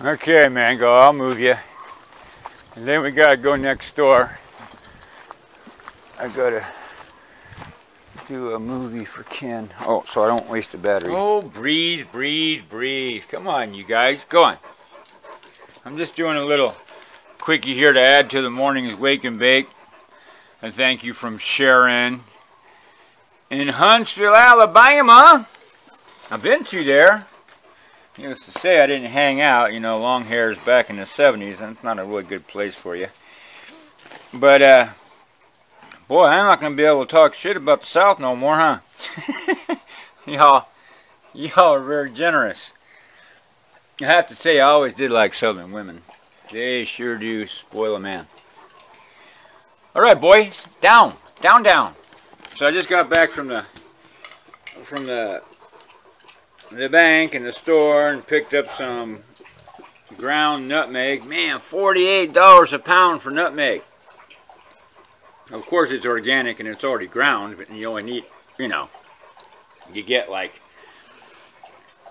Okay, Mango, I'll move you. And then we gotta go next door. I gotta do a movie for Ken. Oh, so I don't waste the battery. Oh, breathe, breathe, breathe. Come on, you guys, go on. I'm just doing a little quickie here to add to the morning's wake and bake. And thank you from Sharon in Huntsville, Alabama. I've been to there. Needless to say, I didn't hang out. You know, long hair is back in the 70s, and it's not a really good place for you. But, boy, I'm not going to be able to talk shit about the South no more, huh? Y'all are very generous. I have to say, I always did like Southern women. They sure do spoil a man. All right, boys, down, down, down. So I just got back from the bank and the store and picked up some ground nutmeg. Man, $48 a pound for nutmeg. Of course it's organic and it's already ground, but you only need, you know, you get like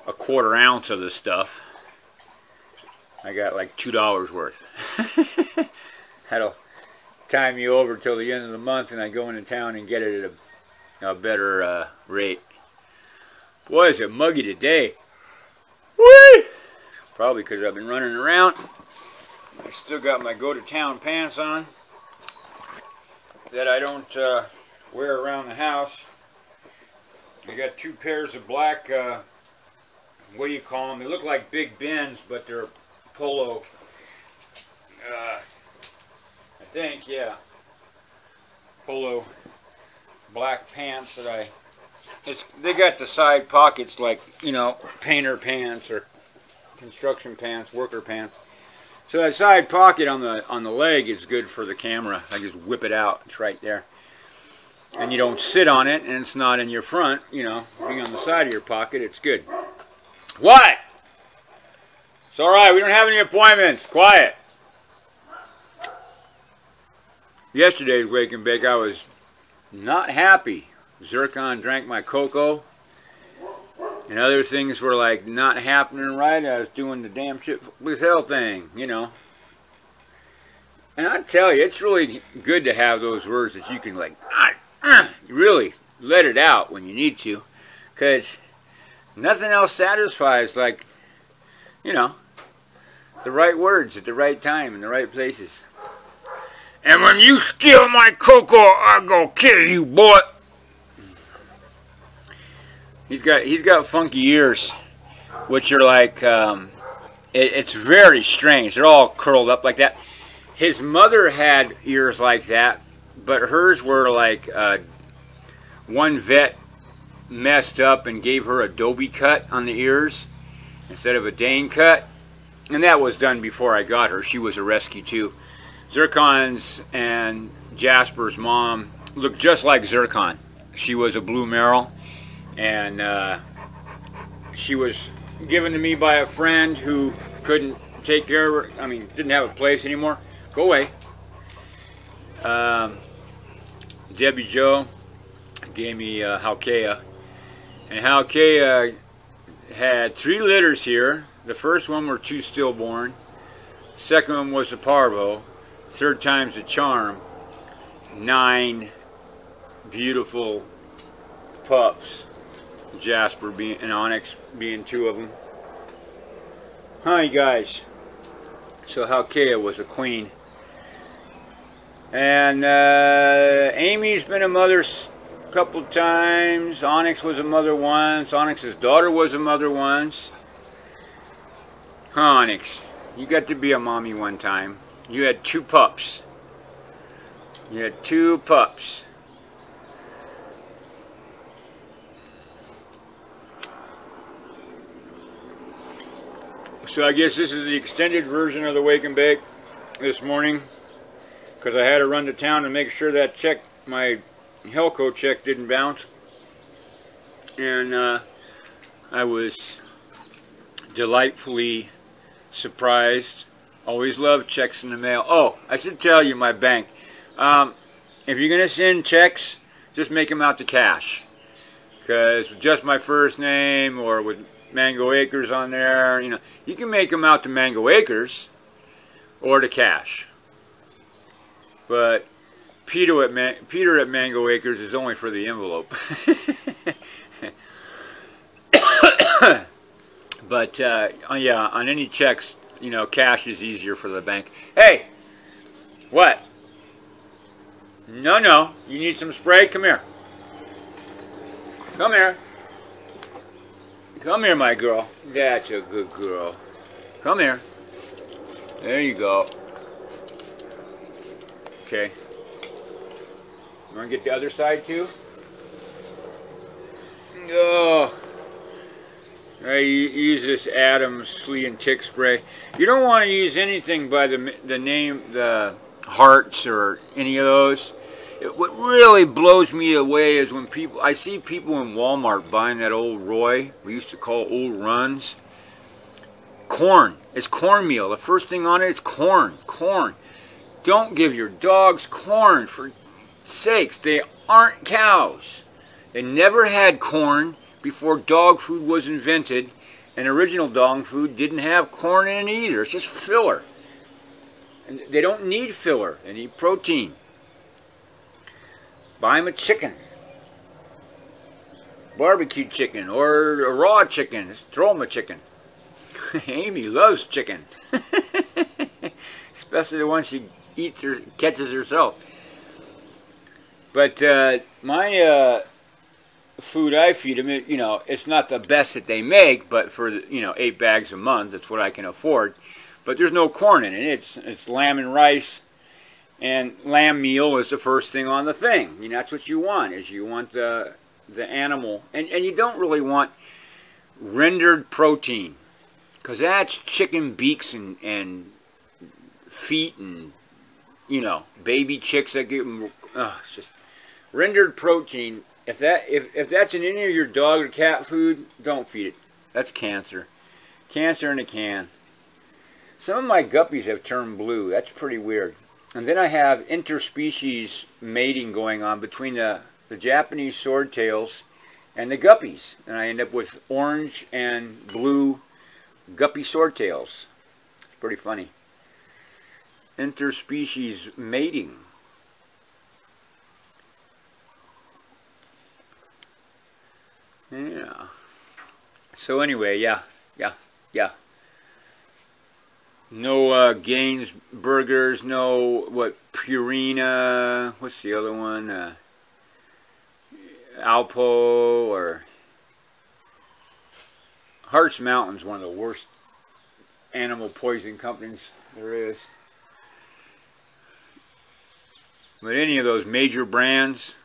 a quarter ounce of this stuff. I got like $2 worth. That'll time you over till the end of the month, and I go into town and get it at a better rate. Boy, is it muggy today. Whee! Probably because I've been running around. I still got my go-to-town pants on that I don't wear around the house. I got two pairs of black, what do you call them? They look like Big Bens, but they're polo. I think, yeah. Polo black pants that they got the side pockets like, you know, painter pants or construction pants, worker pants. So that side pocket on the leg is good for the camera. I just whip it out. It's right there. And you don't sit on it, and it's not in your front, you know. Being on the side of your pocket, it's good. What? It's all right. We don't have any appointments. Quiet. Yesterday's wake and bake, I was not happy. Zircon drank my cocoa, and other things were like not happening right. I was doing the damn shit with hell thing, you know. And I tell you, it's really good to have those words that you can like really let it out when you need to, because nothing else satisfies like, you know, the right words at the right time in the right places. And when you steal my cocoa, I'll go kill you, boy. He's got funky ears, which are like, it's very strange. They're all curled up like that. His mother had ears like that, but hers were like, one vet messed up and gave her a Dobie cut on the ears instead of a Dane cut. And that was done before I got her. She was a rescue too. Zircon's and Jasper's mom looked just like Zircon. She was a blue Merrill. And she was given to me by a friend who couldn't take care of her. I mean, didn't have a place anymore. Go away. Debbie Jo gave me Halkea. And Halkea had 3 litters here. The first one were 2 stillborn. Second one was a parvo. Third time's a charm. 9 beautiful pups. Jasper being and Onyx being 2 of them. Hi guys. So Halkea was a queen. And Amy's been a mother a couple times. Onyx was a mother once. Onyx's daughter was a mother once. Onyx, you got to be a mommy one time. You had 2 pups. You had 2 pups. So I guess this is the extended version of the wake and bake this morning, because I had to run to town to make sure that check, my Helco check, didn't bounce. And I was delightfully surprised. Always love checks in the mail. Oh, I should tell you my bank. If you're going to send checks, just make them out to cash. Because with just my first name or with Mango Acres on there. You know, you can make them out to Mango Acres or to cash. But Peter at Mango Acres is only for the envelope. But yeah, on any checks, you know, cash is easier for the bank. Hey, what? No, you need some spray? Come here. Come here. Come here, my girl. That's a good girl. Come here. There you go. Okay. You want to get the other side too? Oh. I use this Adams flea and tick spray. You don't want to use anything by the name, the Hearts or any of those. What really blows me away is when I see people in Walmart buying that old Roy, we used to call old runs. Corn. It's cornmeal. The first thing on it is corn. Corn. Don't give your dogs corn, for sakes. They aren't cows. They never had corn before dog food was invented, and original dog food didn't have corn in it either. It's just filler. And they don't need filler. They need protein. Buy them a chicken. Barbecue chicken or a raw chicken. Just throw them a chicken. Amy loves chicken. Especially the ones she catches herself. But my food I feed them, you know, it's not the best that they make, but for, you know, 8 bags a month, that's what I can afford. But there's no corn in it. It's lamb and rice, and lamb meal is the first thing on the thing. You know, that's what you want, is you want the animal, and you don't really want rendered protein, because that's chicken beaks and feet and, you know, baby chicks that get them. It's just rendered protein. If that's in any of your dog or cat food, don't feed it. That's cancer. Cancer in a can. Some of my guppies have turned blue. That's pretty weird. And then I have interspecies mating going on between the Japanese swordtails and the guppies. And I end up with orange and blue guppy swordtails. It's pretty funny. Interspecies mating. Yeah. So anyway, yeah. No Gaines burgers, no, Purina, what's the other one? Alpo, or Hart's Mountain's one of the worst animal poison companies there is. But any of those major brands,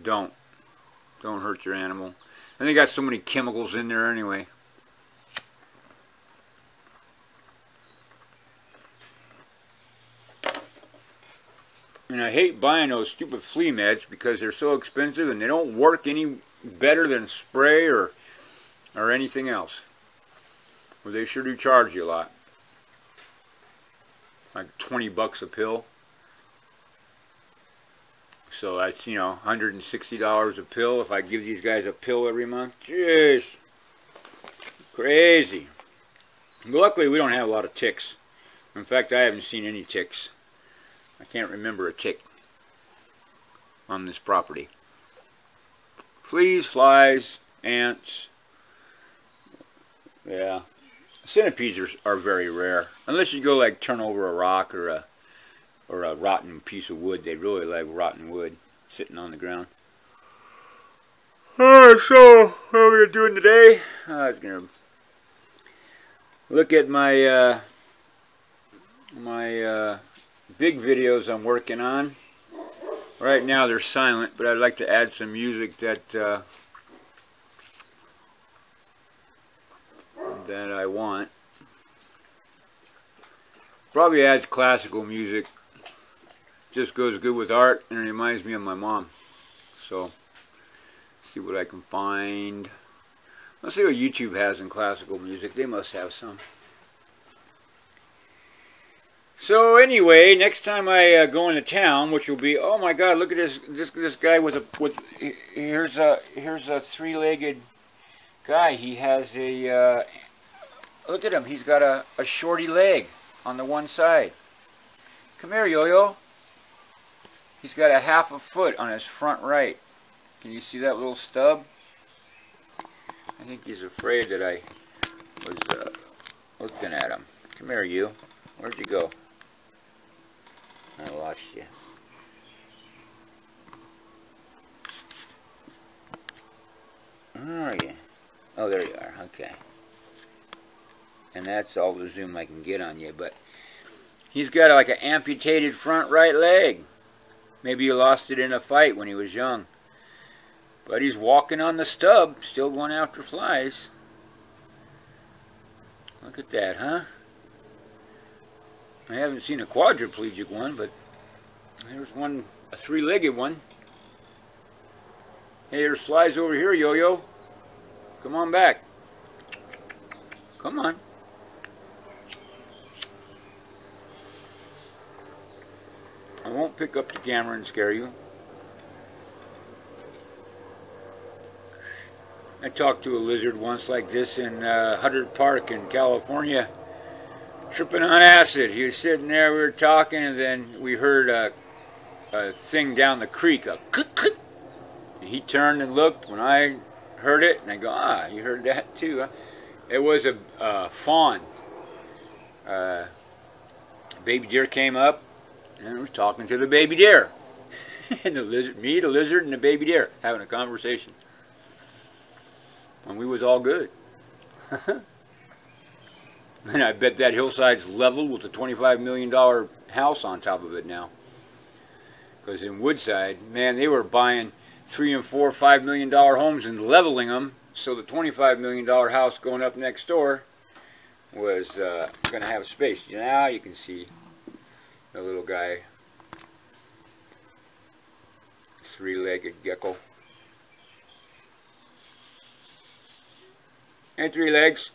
don't hurt your animal. And they got so many chemicals in there anyway. And I hate buying those stupid flea meds because they're so expensive and they don't work any better than spray or anything else. Well, they sure do charge you a lot. Like 20 bucks a pill. So that's, you know, $160 a pill if I give these guys a pill every month. Jeez. Crazy. Luckily, we don't have a lot of ticks. In fact, I haven't seen any ticks. I can't remember a tick on this property. Fleas, flies, ants. Yeah. Centipedes are very rare. Unless you go like turn over a rock or a rotten piece of wood. They really like rotten wood sitting on the ground. Alright, so what are we doing today? I was going to look at my big videos I'm working on. Right now they're silent, but I'd like to add some music that I want. Probably adds classical music. Just goes good with art and it reminds me of my mom. So, see what I can find. Let's see what YouTube has in classical music. They must have some. So anyway, next time I go into town, which will be, oh my God, look at this guy with here's a three-legged guy, he has a, look at him, he's got a shorty leg on the one side. Come here, Yo-Yo. He's got a half a foot on his front right. Can you see that little stub? I think he's afraid that I was looking at him. Come here, you. Where'd you go? I lost you. Where are you? Oh, there you are. Okay. And that's all the zoom I can get on you, but he's got like an amputated front right leg. Maybe he lost it in a fight when he was young. But he's walking on the stub, still going after flies. Look at that, huh? I haven't seen a quadriplegic one, but there's one, a three-legged one. Hey, there's flies over here, Yo-Yo. Come on back. Come on. I won't pick up the camera and scare you. I talked to a lizard once like this in Huddard Park in California, tripping on acid. He was sitting there, we were talking, and then we heard a thing down the creek, a click, click. And he turned and looked when I heard it, and I go, ah, you heard that too, huh? It was a fawn. Baby deer came up, and I was talking to the baby deer. And the lizard, me, the lizard, and the baby deer having a conversation. And we was all good. And I bet that hillside's leveled with a $25 million house on top of it now. Because in Woodside, man, they were buying $3 and $4, $5 million homes and leveling them. So the $25 million house going up next door was going to have space. Now you can see the little guy, three-legged gecko. Hey, three legs.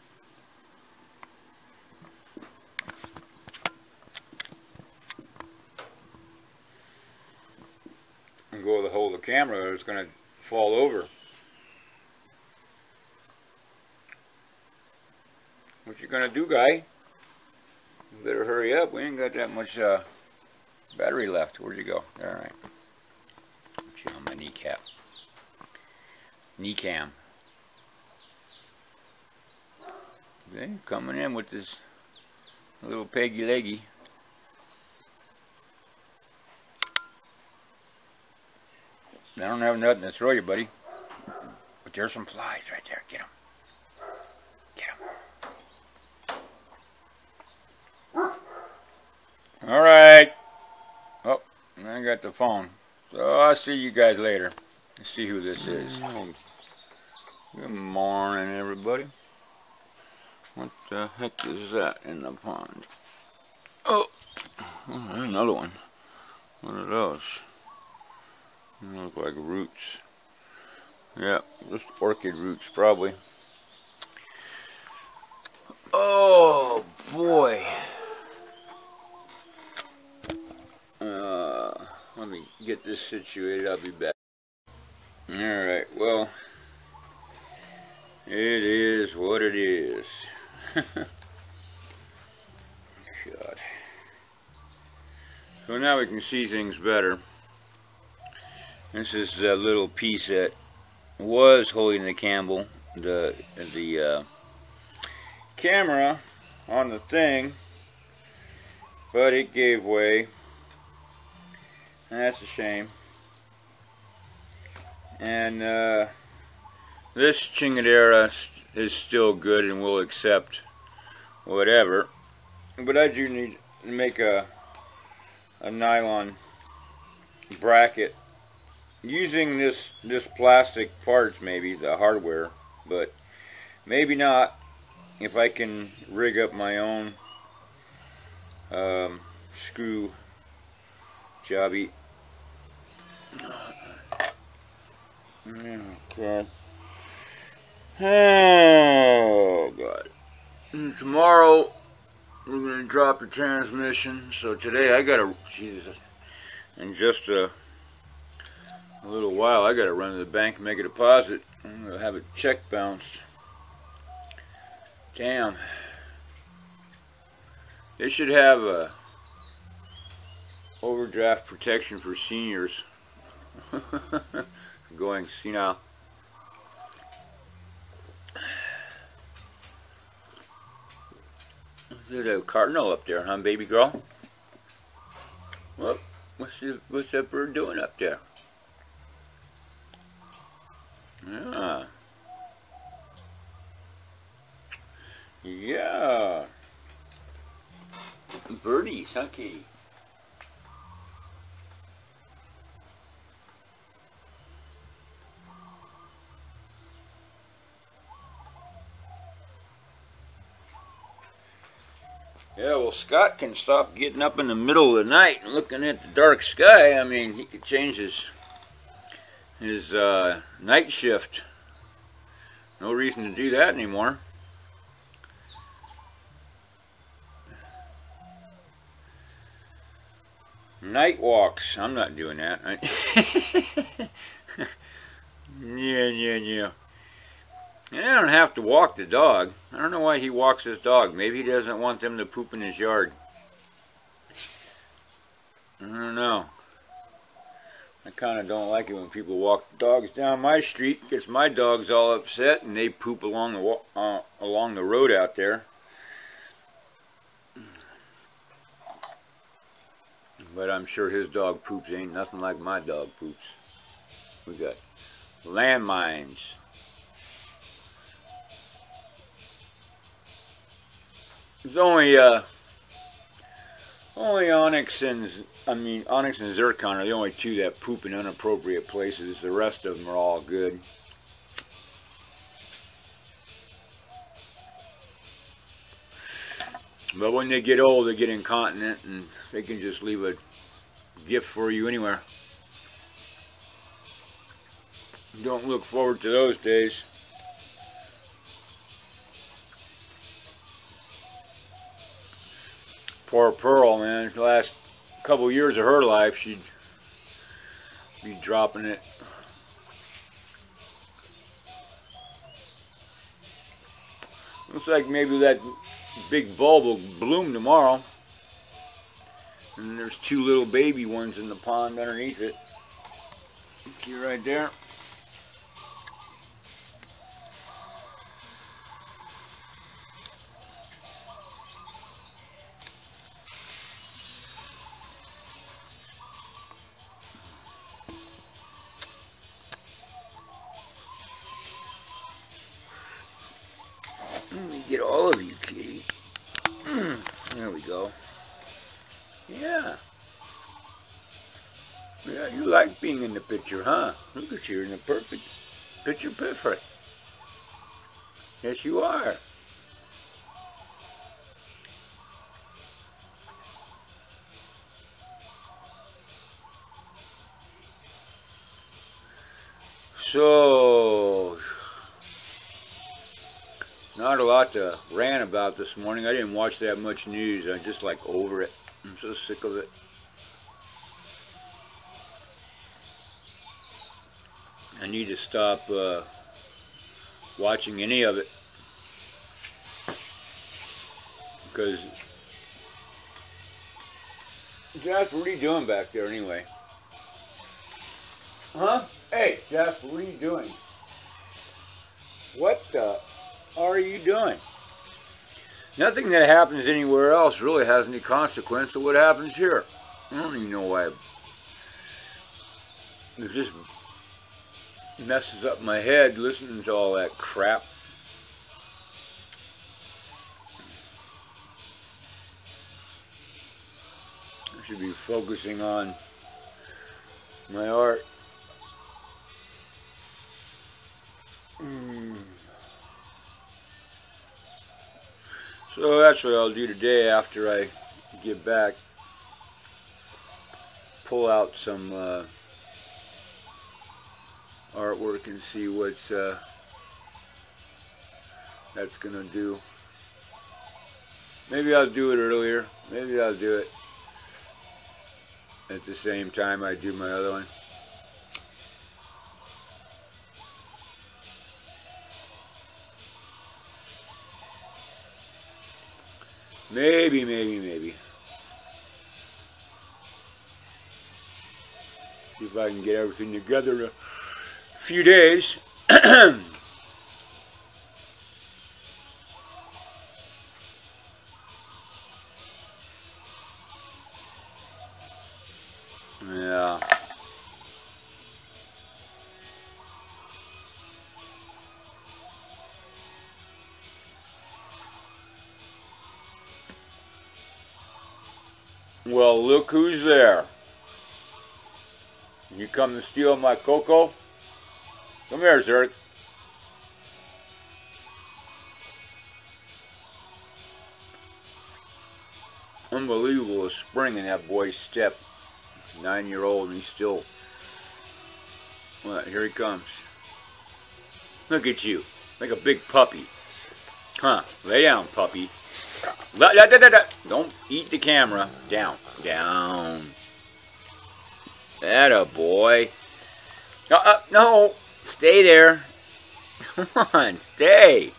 And go to hold the camera, it's going to fall over. What you going to do, guy? You better hurry up. We ain't got that much battery left. Where'd you go? All right. Put you on my kneecap. Kneecam. Okay, coming in with this little peggy leggy. I don't have nothing to throw you, buddy. But there's some flies right there. Get them. Get them. All right. Oh, I got the phone. So I'll see you guys later. Let's see who this is. Good morning, everybody. What the heck is that in the pond? Oh, there's another one. What are those? They look like roots. Yeah, just orchid roots, probably. Oh, boy. Let me get this situated. I'll be back. Alright, well, it is what it is. God. So now we can see things better. This is a little piece that was holding the camera on the thing, but it gave way. And that's a shame. And this chingadera is still good and will accept whatever, but I do need to make a nylon bracket using this plastic parts, maybe the hardware, but maybe not if I can rig up my own screw jobby. Okay. Oh God. And tomorrow we're going to drop the transmission. So today I got to, Jesus, in just a little while I got to run to the bank and make a deposit. I'm going to have a check bounced. Damn. They should have a overdraft protection for seniors. Going senile. Is it a cardinal up there, huh, baby girl? Well, what's that bird doing up there? Yeah. Yeah. Birdies, huh, Kitty? Yeah, well, Scott can stop getting up in the middle of the night and looking at the dark sky. I mean, he could change his night shift. No reason to do that anymore. Night walks. I'm not doing that. Yeah. And I don't have to walk the dog. I don't know why he walks his dog. Maybe he doesn't want them to poop in his yard. I don't know. I kind of don't like it when people walk dogs down my street. Gets my dogs all upset and they poop along the road out there. But I'm sure his dog poops ain't nothing like my dog poops. We got landmines. There's only Onyx and Zircon are the only two that poop in inappropriate places. The rest of them are all good. But when they get old, they get incontinent and they can just leave a gift for you anywhere. Don't look forward to those days. Poor Pearl, man. The last couple years of her life, she'd be dropping it. Looks like maybe that big bulb will bloom tomorrow. And there's two little baby ones in the pond underneath it. See right there? Let me get all of you, kitty. There we go. Yeah. Yeah, you like being in the picture, huh? Look at you in the perfect picture perfect. Yes, you are. So, not a lot to rant about this morning. I didn't watch that much news. I'm just like over it. I'm so sick of it. I need to stop watching any of it. Because, Jeff, what are you doing back there anyway? Huh? Hey, Jeff, what are you doing? What the are you doing? Nothing that happens anywhere else really has any consequence to what happens here. I don't even know why. It just messes up my head listening to all that crap. I should be focusing on my art. So that's what I'll do today after I get back. Pull out some artwork and see what that's gonna do. Maybe I'll do it earlier. Maybe I'll do it at the same time I do my other one. Maybe, maybe, maybe. See if I can get everything together in a few days. Yeah. Well, look who's there. You come to steal my cocoa? Come here, sir. Unbelievable spring in that boy's step. 9-year-old and he's still... Well, here he comes. Look at you. Like a big puppy. Huh. Lay down, puppy. Don't eat the camera. Down. Down. Atta boy. No. Stay there. Come on. Stay.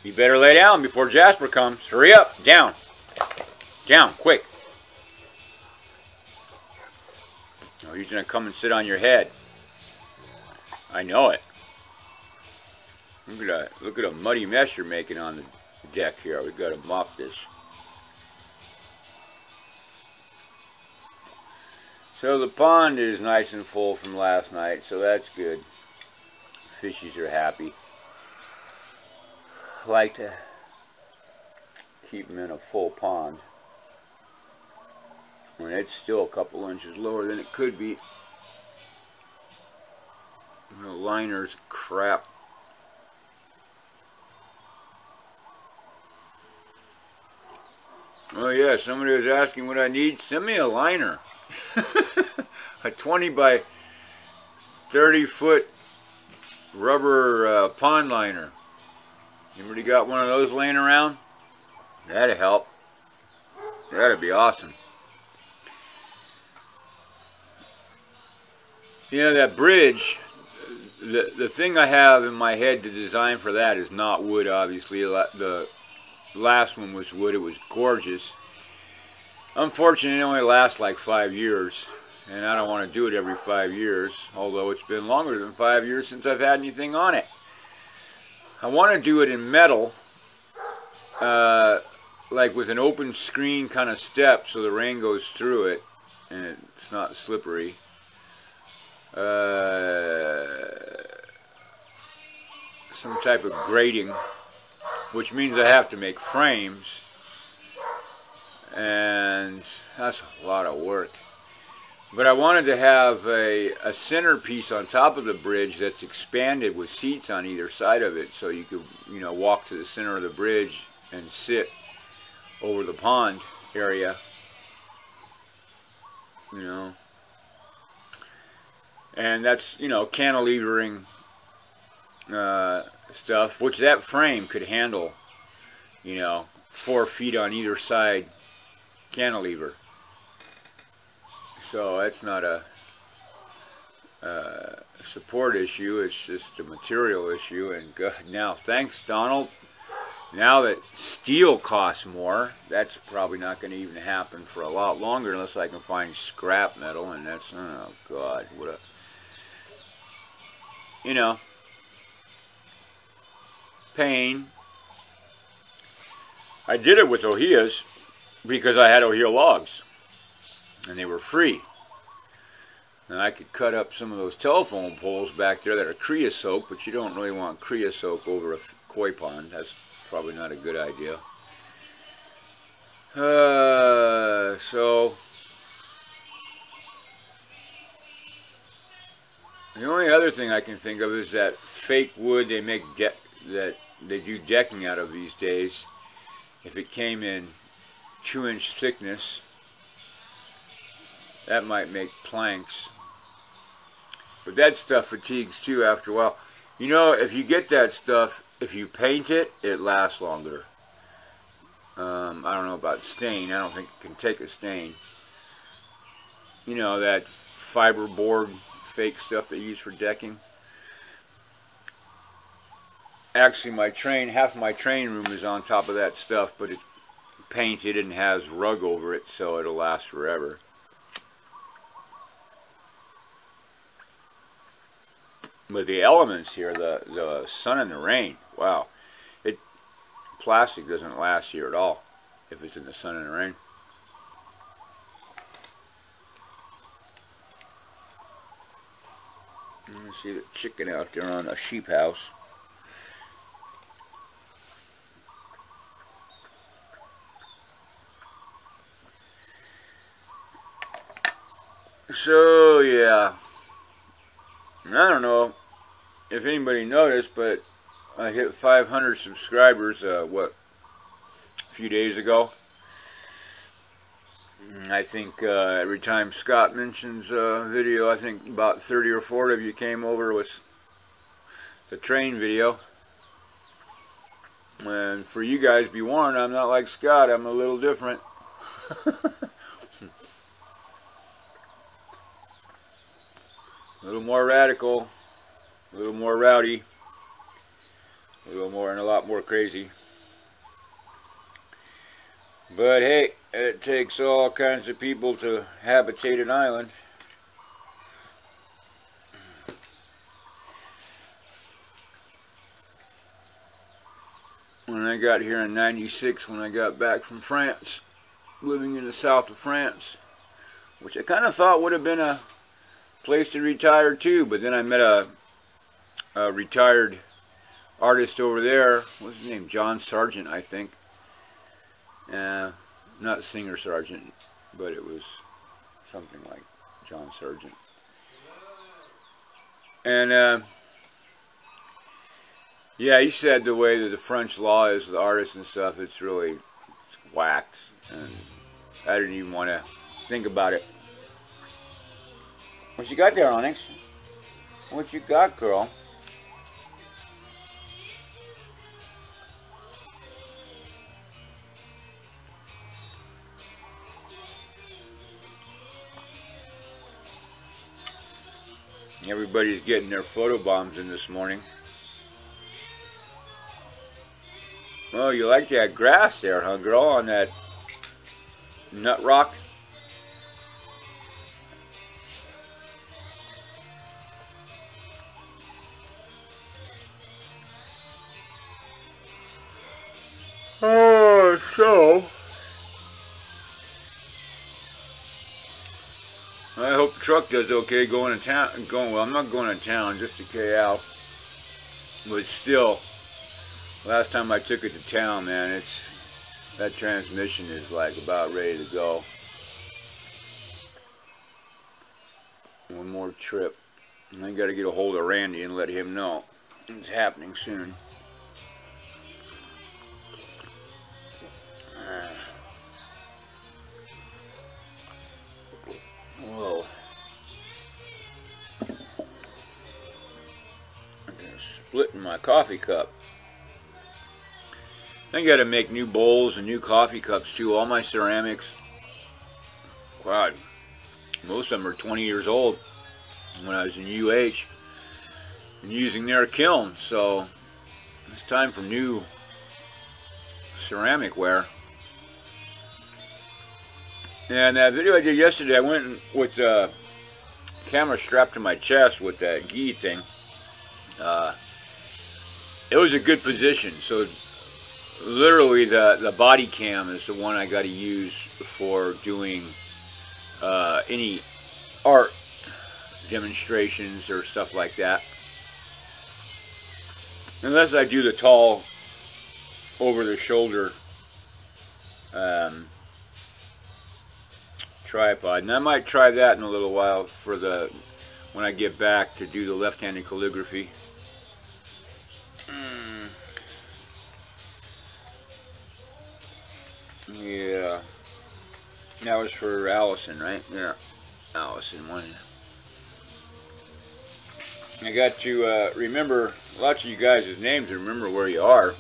You better lay down before Jasper comes. Hurry up. Down. Down. Quick. Oh, he's going to come and sit on your head. I know it. Look at a muddy mess you're making on the deck here. We've got to mop this. So the pond is nice and full from last night, so that's good. Fishies are happy. I like to keep them in a full pond when it's still a couple inches lower than it could be. The liner's crap. Oh yeah, somebody was asking what I need. Send me a liner. A 20 by 30 foot rubber pond liner. Anybody got one of those laying around? That'd help. That'd be awesome. You know, that bridge, the thing I have in my head to design for that is not wood, obviously. The last one was wood. It was gorgeous. Unfortunately, it only lasts like 5 years, and I don't want to do it every 5 years, although it's been longer than 5 years since I've had anything on it. I want to do it in metal, like with an open screen kind of step so the rain goes through it and it's not slippery. Some type of grating, which means I have to make frames, and that's a lot of work. But I wanted to have a centerpiece on top of the bridge that's expanded with seats on either side of it, so you could, you know, walk to the center of the bridge and sit over the pond area, you know. And that's, you know, cantilevering stuff, which that frame could handle, you know, 4 feet on either side cantilever. So that's not a support issue, it's just a material issue. And God, now, thanks Donald, now that steel costs more, that's probably not going to even happen for a lot longer unless I can find scrap metal, and that's, oh God, what a, you know, pain. I did it with Ohias because I had Ohia logs and they were free, and I could cut up some of those telephone poles back there that are creosote, but you don't really want creosote over a koi pond. That's probably not a good idea. So the only other thing I can think of is that fake wood they make that they do decking out of these days. If it came in 2-inch thickness, that might make planks. But that stuff fatigues too after a while. You know, if you get that stuff, if you paint it, it lasts longer. I don't know about stain. I don't think it can take a stain. You know, that fiberboard fake stuff they use for decking. actually my train, half of my train room is on top of that stuff, but it's painted and has rug over it, so it'll last forever. But the elements here, the sun and the rain, wow. Plastic doesn't last here at all if it's in the sun and the rain. You see the chicken out there on a sheep house. So yeah, I don't know if anybody noticed, but I hit 500 subscribers, what, a few days ago. I think every time Scott mentions a video, I think about 30 or 40 of you came over with the train video. And for you guys, be warned, I'm not like Scott, I'm a little different. A little more radical, a little more rowdy, a little more and a lot more crazy. But hey, it takes all kinds of people to habitate an island. When I got here in '96, when I got back from France, living in the south of France, which I kind of thought would have been a place to retire to, but then I met a retired artist over there. What's his name? John Sargent, I think. Not Singer Sargent, but it was something like John Sargent. And yeah, he said the way that the French law is with artists and stuff, it's whacked, and I didn't even want to think about it. What you got there, Onyx? What you got, girl? Everybody's getting their photo bombs in this morning. Oh, you like that grass there, huh, girl, on that nut rock? Oh, so I hope the truck does okay going to town. Well, I'm not going to town, just to KL. But still, last time I took it to town, man, that transmission is like about ready to go. One more trip. And I got to get a hold of Randy and let him know it's happening soon. Whoa. I'm splitting my coffee cup. I got to make new bowls and new coffee cups too. All my ceramics, God, most of them are 20 years old when I was in UH and using their kiln. So it's time for new ceramic ware. And that video I did yesterday, I went with the camera strapped to my chest with that gi thing. It was a good position. So literally the body cam is the one I got to use for doing any art demonstrations or stuff like that. Unless I do the tall over the shoulder tripod, and I might try that in a little while for when I get back to do the left-handed calligraphy. Yeah, that was for Allison, right? Yeah, Allison wanted. I got to remember lots of you guys' names and remember where you are.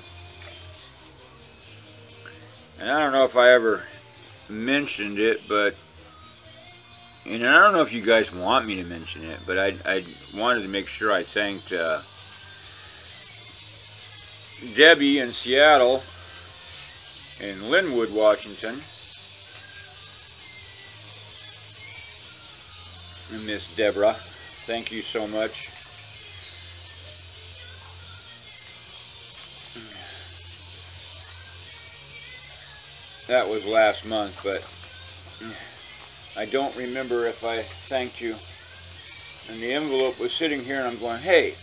And I don't know if I ever mentioned it, but and I don't know if you guys want me to mention it, but I wanted to make sure I thanked Debbie in Seattle, in Linwood, Washington, and Miss Deborah, thank you so much. That was last month, but I don't remember if I thanked you. And the envelope was sitting here, and I'm going, hey,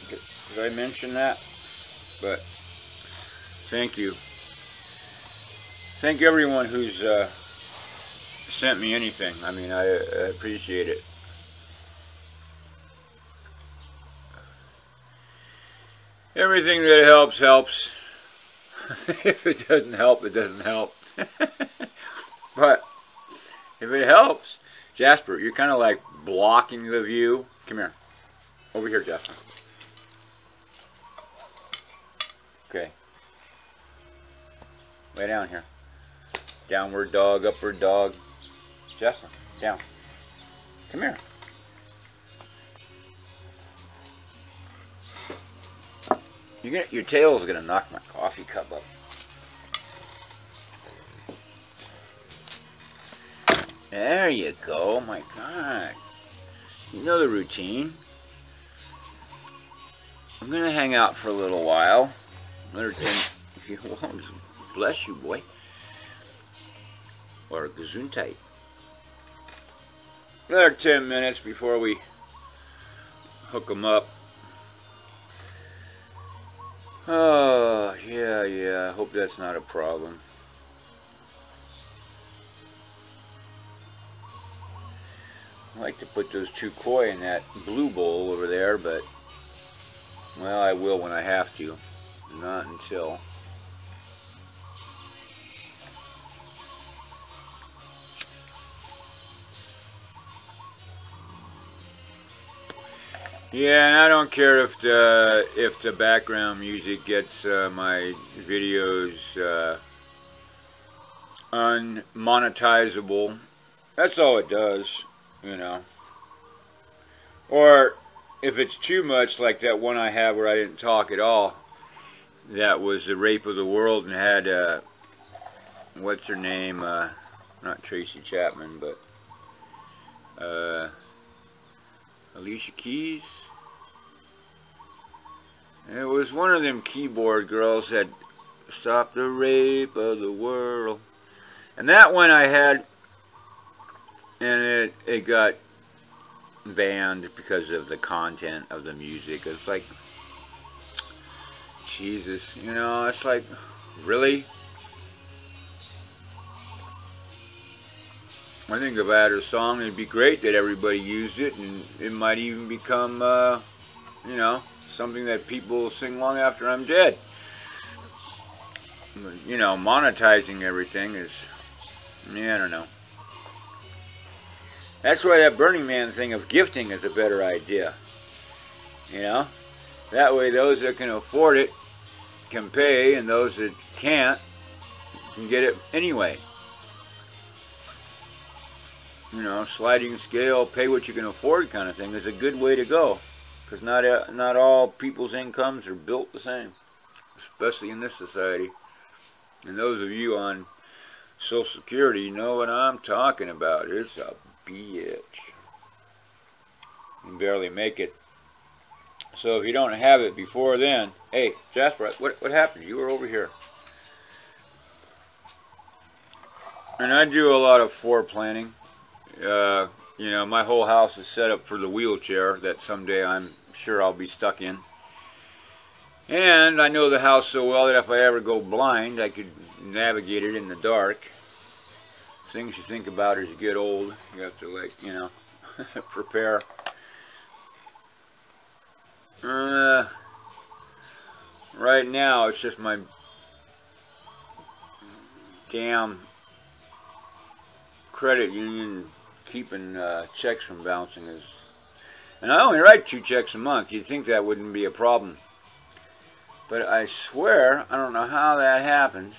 did I mention that? But thank you. Thank everyone who's sent me anything. I mean, I appreciate it. Everything that helps, helps. If it doesn't help, it doesn't help. But if it helps, Jasper, you're kind of like blocking the view. Come here. Over here, Jasper. Okay. Lay down here. Downward dog, upward dog. Jasper, down. Come here. Your tail's gonna knock my coffee cup up. There you go. Oh my God. You know the routine. I'm gonna hang out for a little while. Another 10. If you want, bless you, boy. Or gesundheit. Another 10 minutes before we hook them up. Oh, yeah, I hope that's not a problem. I like to put those 2 koi in that blue bowl over there, but, well, I will when I have to. Not until. Yeah, and I don't care if the background music gets my videos unmonetizable. That's all it does, you know. Or if it's too much, like that one I have where I didn't talk at all. That was the Rape of the World, and had what's her name? Not Tracy Chapman, but Alicia Keys. It was one of them keyboard girls that stopped the rape of the world. And that one I had, and it got banned because of the content of the music. It's like, Jesus, you know, it's like, really? I think if I had a song, it'd be great that everybody used it, and it might even become, you know, something that people sing long after I'm dead. You know, monetizing everything is, yeah, I don't know. That's why that Burning Man thing of gifting is a better idea. You know? That way those that can afford it can pay, and those that can't can get it anyway. You know, sliding scale, pay what you can afford kind of thing is a good way to go. Because not all people's incomes are built the same. Especially in this society. And those of you on Social Security know what I'm talking about. It's a bitch. You can barely make it. So if you don't have it before then, hey, Jasper, what happened? You were over here. And I do a lot of floor planning. You know, my whole house is set up for the wheelchair that someday I'm sure I'll be stuck in. And I know the house so well that if I ever go blind, I could navigate it in the dark. Things you think about as you get old. You have to, like, you know, prepare. Right now, it's just my damn credit union keeping checks from bouncing. And I only write 2 checks a month. You'd think that wouldn't be a problem. But I swear, I don't know how that happened.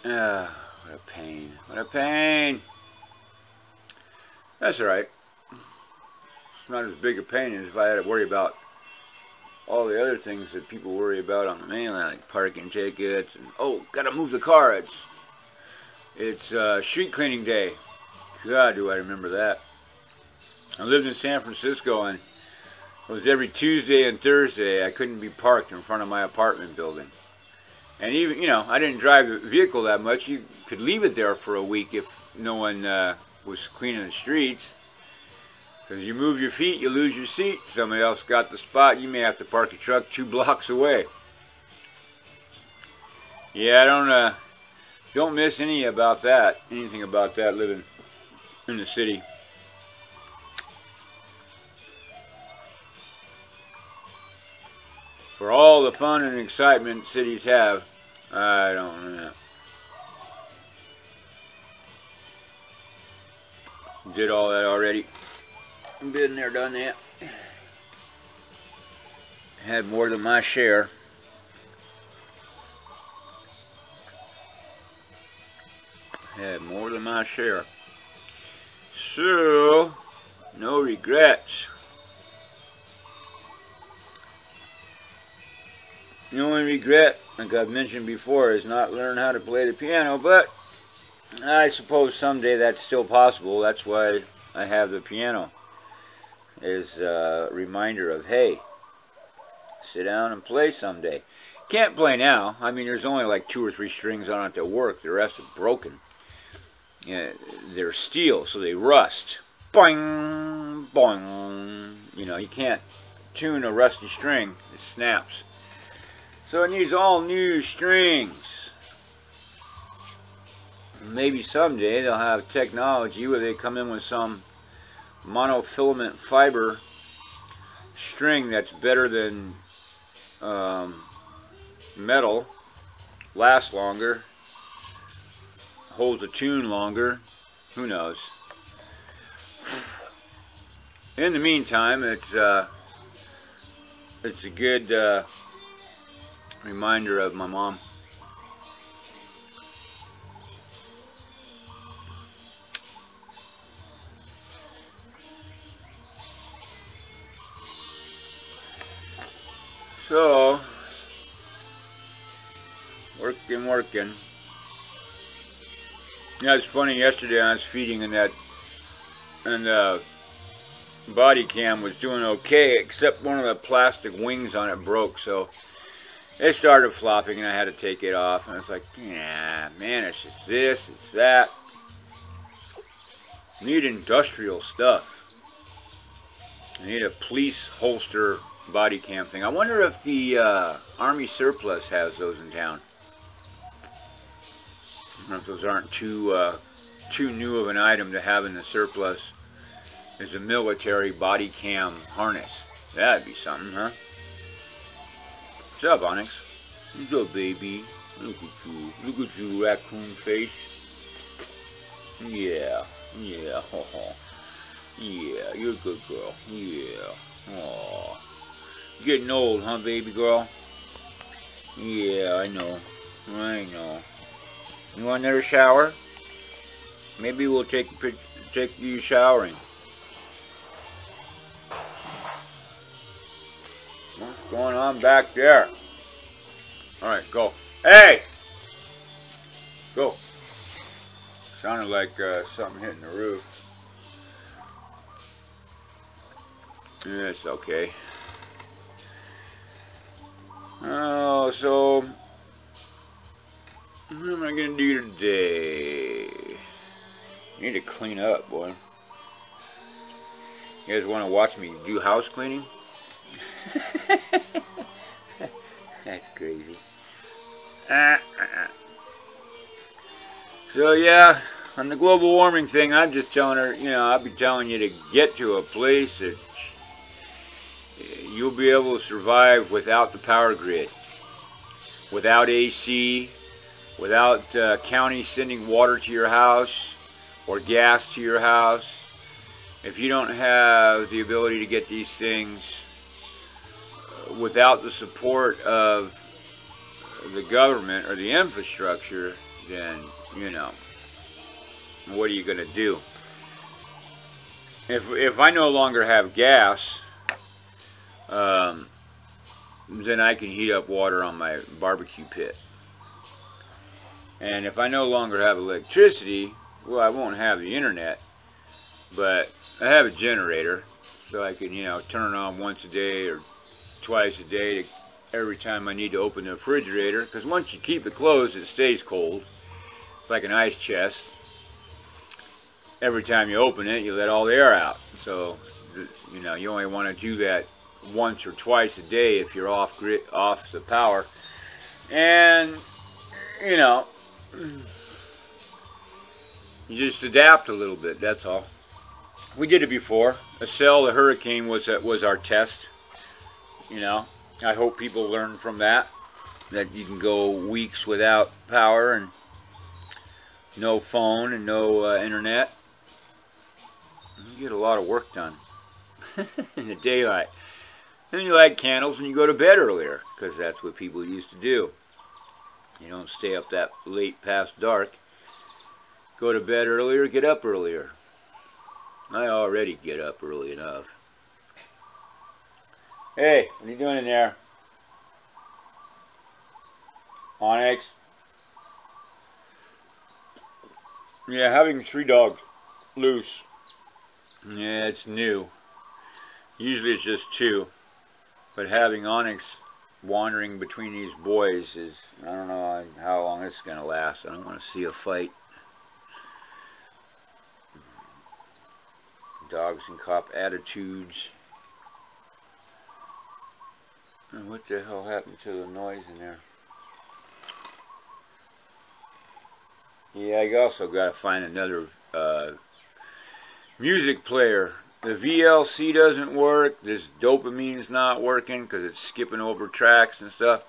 What a pain. What a pain. That's alright. It's not as big a pain as if I had to worry about all the other things that people worry about on the mainland, like parking tickets, and oh, gotta move the car. It's street cleaning day. God, do I remember that. I lived in San Francisco, and it was every Tuesday and Thursday I couldn't be parked in front of my apartment building. And even, you know, I didn't drive the vehicle that much. You could leave it there for a week if no one was cleaning the streets. Because you move your feet, you lose your seat. Somebody else got the spot. You may have to park your truck 2 blocks away. Yeah, I don't miss anything about that living in the city. For all the fun and excitement cities have, I don't know. Did all that already. Been there, done that. Had more than my share. Had more than my share. So, no regrets. The only regret, like I've mentioned before, is not learn how to play the piano, but I suppose someday that's still possible. That's why I have the piano. As a reminder of, hey, sit down and play someday. Can't play now. I mean, there's only like 2 or 3 strings on it that work. The rest are broken. Yeah, they're steel, so they rust. Boing, boing. You know, you can't tune a rusty string. It snaps. So it needs all new strings. Maybe someday they'll have technology where they come in with some monofilament fiber string that's better than metal, lasts longer, holds a tune longer. Who knows? In the meantime, it's a good reminder of my mom. So, working. Yeah, it's funny, yesterday I was feeding and the body cam was doing okay, except one of the plastic wings on it broke, so it started flopping and I had to take it off. And I was like, yeah, man, it's just this, it's that. I need industrial stuff. I need a police holster body cam thing. I wonder if the Army surplus has those in town. I don't know if those aren't too new of an item to have in the surplus. Is a military body cam harness. That'd be something, huh? What's up, Onyx? What's up, baby? Look at you. Look at you, raccoon face. Yeah. Yeah. Yeah, you're a good girl. Yeah. Aw. Getting old, huh, baby girl? Yeah, I know. I know. You want another shower? Maybe we'll take you showering. What's going on back there? Alright, go. Hey! Go. Sounded like something hitting the roof. Yeah, it's okay. Oh, so what am I gonna do today? I need to clean up, boy. You guys want to watch me do house cleaning? That's crazy. So yeah, on the global warming thing, I'm just telling her, you know, I'll be telling you to get to a place that you'll be able to survive without the power grid, without AC, without county sending water to your house or gas to your house. If you don't have the ability to get these things without the support of the government or the infrastructure, then, you know, what are you going to do? If I no longer have gas, then I can heat up water on my barbecue pit. And if I no longer have electricity, well, I won't have the internet, but I have a generator, so I can, you know, turn it on once a day or twice a day every time I need to open the refrigerator, because once you keep it closed, it stays cold. It's like an ice chest. Every time you open it, you let all the air out. So, you know, you only want to do that once or twice a day if you're off the power. And, you know, you just adapt a little bit, that's all. We did it before. Estelle, the hurricane, was our test. You know, I hope people learn from that you can go weeks without power and no phone and no internet. You get a lot of work done in the daylight. Then you light candles and you go to bed earlier, because that's what people used to do. You don't stay up that late past dark. Go to bed earlier, get up earlier. I already get up early enough. Hey, what are you doing in there? Onyx? Yeah, having 3 dogs loose. Yeah, it's new. Usually it's just 2. But having Onyx wandering between these boys is, I don't know how long it's going to last. I don't want to see a fight. Dogs and cop attitudes. And what the hell happened to the noise in there? Yeah, I also got to find another music player. The VLC doesn't work. This dopamine's not working because it's skipping over tracks and stuff.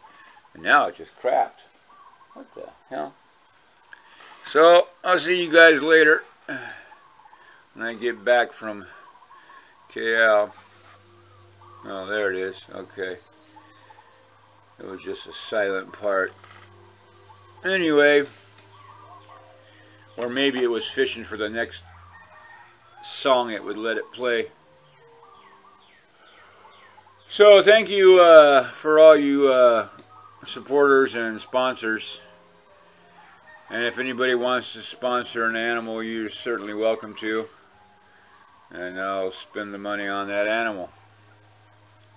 And now it just crapped. What the hell? So, I'll see you guys later when I get back from KL. Oh, there it is. Okay. It was just a silent part. Anyway, or maybe it was fishing for the next song it would let it play. So thank you for all you supporters and sponsors. And if anybody wants to sponsor an animal, you're certainly welcome to. And I'll spend the money on that animal.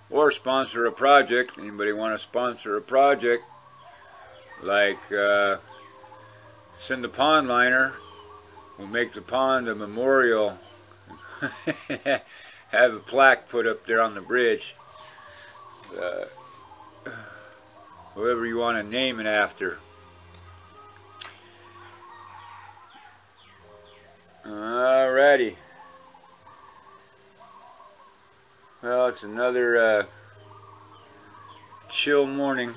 Or sponsor a project. Anybody want to sponsor a project? Like send the pond liner. We'll make the pond a memorial. Have a plaque put up there on the bridge. Whoever you want to name it after. Alrighty. Well, it's another chill morning.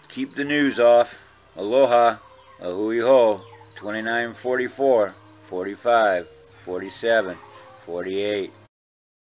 Keep the news off. Aloha. Ahui ho. 29, 44, 45, 47, 48.